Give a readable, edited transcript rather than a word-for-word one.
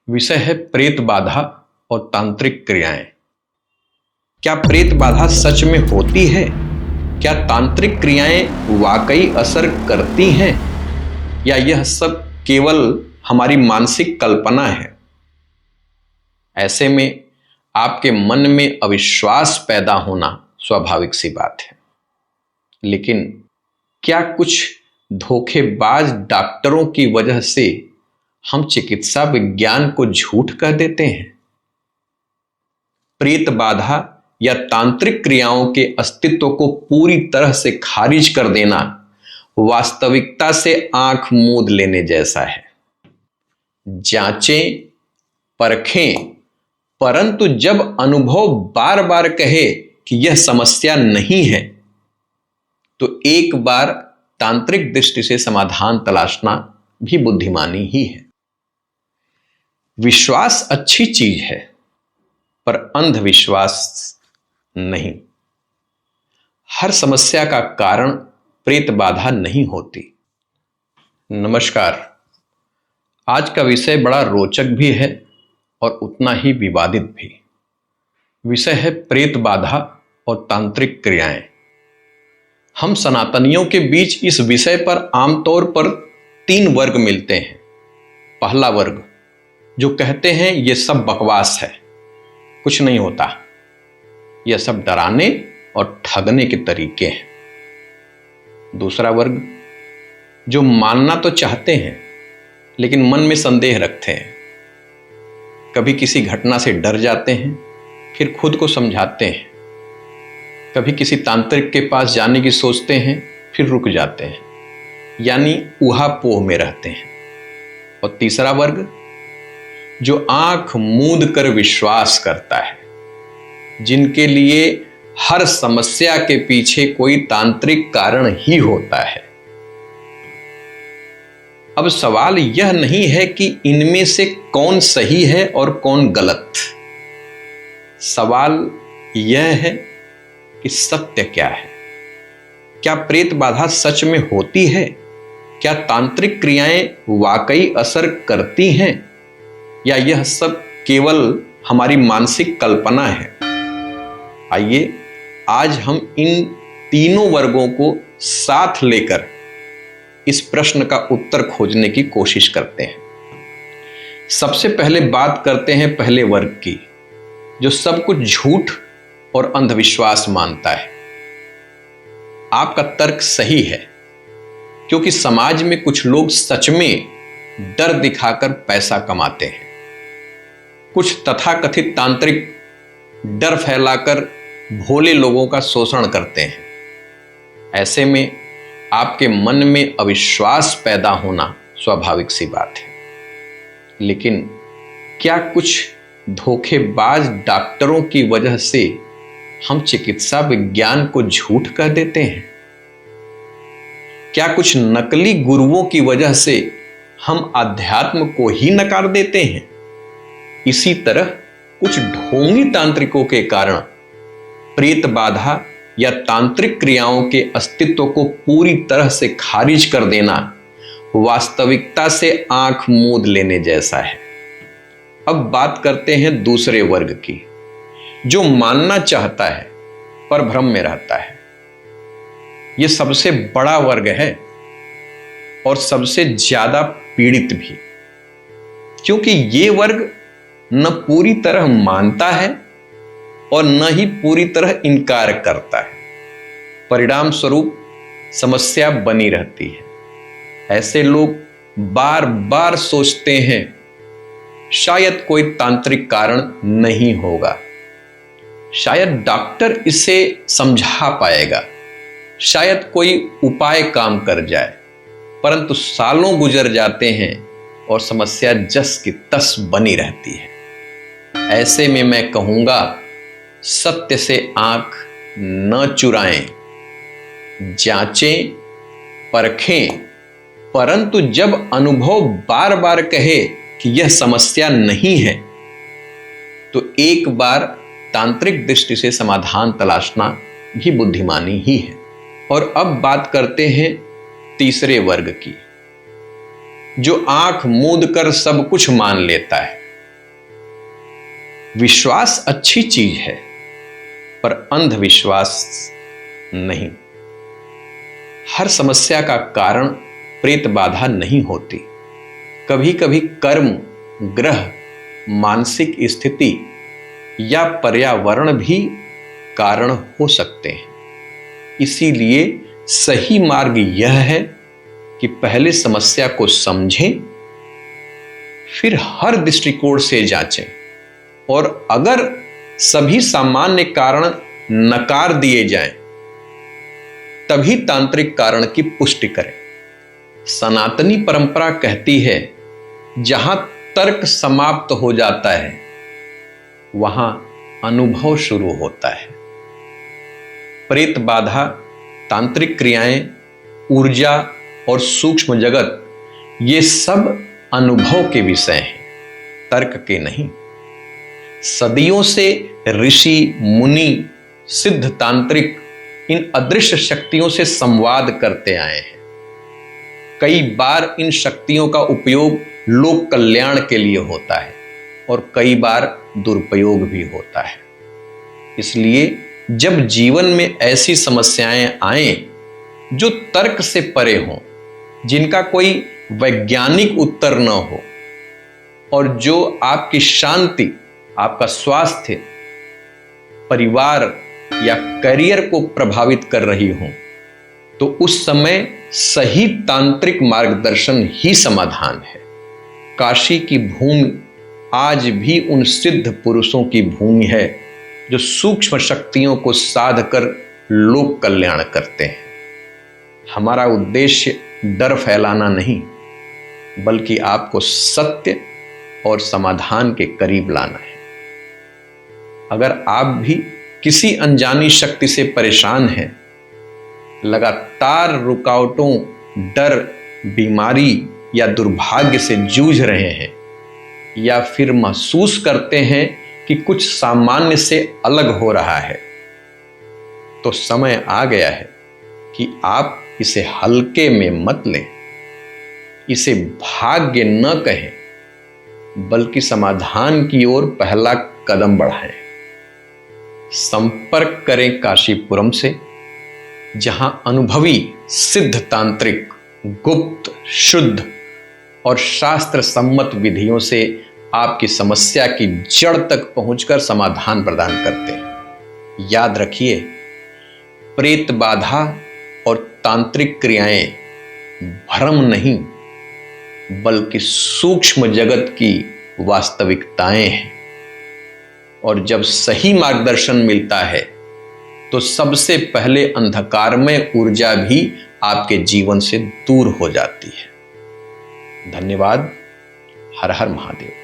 विषय है प्रेत बाधा और तांत्रिक क्रियाएं। क्या प्रेत बाधा सच में होती है? क्या तांत्रिक क्रियाएं वाकई असर करती हैं या यह सब केवल हमारी मानसिक कल्पना है? ऐसे में आपके मन में अविश्वास पैदा होना स्वाभाविक सी बात है। लेकिन क्या कुछ धोखेबाज डॉक्टरों की वजह से हम चिकित्सा विज्ञान को झूठ कह देते हैं? प्रेत बाधा या तांत्रिक क्रियाओं के अस्तित्व को पूरी तरह से खारिज कर देना वास्तविकता से आंख मूंद लेने जैसा है। जांचें, परखें, परंतु जब अनुभव बार बार कहे कि यह समस्या नहीं है, तो एक बार तांत्रिक दृष्टि से समाधान तलाशना भी बुद्धिमानी ही है। विश्वास अच्छी चीज है, पर अंधविश्वास नहीं। हर समस्या का कारण प्रेत बाधा नहीं होती। नमस्कार। आज का विषय बड़ा रोचक भी है और उतना ही विवादित भी। विषय है प्रेत बाधा और तांत्रिक क्रियाएं। हम सनातनियों के बीच इस विषय पर आमतौर पर 3 वर्ग मिलते हैं। पहला वर्ग जो कहते हैं ये सब बकवास है, कुछ नहीं होता, यह सब डराने और ठगने के तरीके हैं। दूसरा वर्ग जो मानना तो चाहते हैं लेकिन मन में संदेह रखते हैं। कभी किसी घटना से डर जाते हैं, फिर खुद को समझाते हैं। कभी किसी तांत्रिक के पास जाने की सोचते हैं, फिर रुक जाते हैं, यानी ऊहापोह में रहते हैं। और तीसरा वर्ग जो आंख मूंद कर विश्वास करता है, जिनके लिए हर समस्या के पीछे कोई तांत्रिक कारण ही होता है। अब सवाल यह नहीं है कि इनमें से कौन सही है और कौन गलत। सवाल यह है कि सत्य क्या है। क्या प्रेत बाधा सच में होती है? क्या तांत्रिक क्रियाएं वाकई असर करती हैं या यह सब केवल हमारी मानसिक कल्पना है? आइए आज हम इन तीनों वर्गों को साथ लेकर इस प्रश्न का उत्तर खोजने की कोशिश करते हैं। सबसे पहले बात करते हैं पहले वर्ग की, जो सब कुछ झूठ और अंधविश्वास मानता है। आपका तर्क सही है, क्योंकि समाज में कुछ लोग सच में डर दिखाकर पैसा कमाते हैं। कुछ तथाकथित तांत्रिक डर फैलाकर भोले लोगों का शोषण करते हैं। ऐसे में आपके मन में अविश्वास पैदा होना स्वाभाविक सी बात है। लेकिन क्या कुछ धोखेबाज डॉक्टरों की वजह से हम चिकित्सा विज्ञान को झूठ कह देते हैं? क्या कुछ नकली गुरुओं की वजह से हम अध्यात्म को ही नकार देते हैं? इसी तरह कुछ ढोंगी तांत्रिकों के कारण प्रेत बाधा या तांत्रिक क्रियाओं के अस्तित्व को पूरी तरह से खारिज कर देना वास्तविकता से आंख मूंद लेने जैसा है। अब बात करते हैं दूसरे वर्ग की, जो मानना चाहता है पर भ्रम में रहता है। यह सबसे बड़ा वर्ग है और सबसे ज्यादा पीड़ित भी, क्योंकि ये वर्ग न पूरी तरह मानता है और न ही पूरी तरह इनकार करता है। परिणाम स्वरूप समस्या बनी रहती है। ऐसे लोग बार बार सोचते हैं शायद कोई तांत्रिक कारण नहीं होगा, शायद डॉक्टर इसे समझा पाएगा, शायद कोई उपाय काम कर जाए। परंतु सालों गुजर जाते हैं और समस्या जस की तस बनी रहती है। ऐसे में मैं कहूंगा, सत्य से आंख न चुराएं, जांचें, परखें, परंतु जब अनुभव बार बार कहे कि यह समस्या नहीं है, तो एक बार तांत्रिक दृष्टि से समाधान तलाशना भी बुद्धिमानी ही है। और अब बात करते हैं तीसरे वर्ग की, जो आंख मूंद कर सब कुछ मान लेता है। विश्वास अच्छी चीज है, पर अंधविश्वास नहीं। हर समस्या का कारण प्रेत बाधा नहीं होती। कभी कभी कर्म, ग्रह, मानसिक स्थिति या पर्यावरण भी कारण हो सकते हैं। इसीलिए सही मार्ग यह है कि पहले समस्या को समझें, फिर हर दृष्टिकोण से जांचें, और अगर सभी सामान्य कारण नकार दिए जाएं, तभी तांत्रिक कारण की पुष्टि करें। सनातनी परंपरा कहती है, जहां तर्क समाप्त हो जाता है, वहां अनुभव शुरू होता है। प्रेत बाधा, तांत्रिक क्रियाएं, ऊर्जा और सूक्ष्म जगत, ये सब अनुभव के विषय हैं, तर्क के नहीं। सदियों से ऋषि, मुनि, सिद्ध तांत्रिक इन अदृश्य शक्तियों से संवाद करते आए हैं। कई बार इन शक्तियों का उपयोग लोक कल्याण के लिए होता है और कई बार दुरुपयोग भी होता है। इसलिए जब जीवन में ऐसी समस्याएं आएं जो तर्क से परे हों, जिनका कोई वैज्ञानिक उत्तर न हो, और जो आपकी शांति, आपका स्वास्थ्य, परिवार या करियर को प्रभावित कर रही हो, तो उस समय सही तांत्रिक मार्गदर्शन ही समाधान है। काशी की भूमि आज भी उन सिद्ध पुरुषों की भूमि है जो सूक्ष्म शक्तियों को साध कर लोक कल्याण करते हैं। हमारा उद्देश्य डर फैलाना नहीं, बल्कि आपको सत्य और समाधान के करीब लाना है। अगर आप भी किसी अनजानी शक्ति से परेशान हैं, लगातार रुकावटों, डर, बीमारी या दुर्भाग्य से जूझ रहे हैं, या फिर महसूस करते हैं कि कुछ सामान्य से अलग हो रहा है, तो समय आ गया है कि आप इसे हल्के में मत लें। इसे भाग्य न कहें, बल्कि समाधान की ओर पहला कदम बढ़ाएं। संपर्क करें काशीपुरम से, जहां अनुभवी सिद्ध तांत्रिक गुप्त, शुद्ध और शास्त्र सम्मत विधियों से आपकी समस्या की जड़ तक पहुंचकर समाधान प्रदान करते हैं। याद रखिए, प्रेत बाधा और तांत्रिक क्रियाएं भ्रम नहीं, बल्कि सूक्ष्म जगत की वास्तविकताएं हैं। और जब सही मार्गदर्शन मिलता है, तो सबसे पहले अंधकारमय ऊर्जा भी आपके जीवन से दूर हो जाती है। धन्यवाद। हर हर महादेव।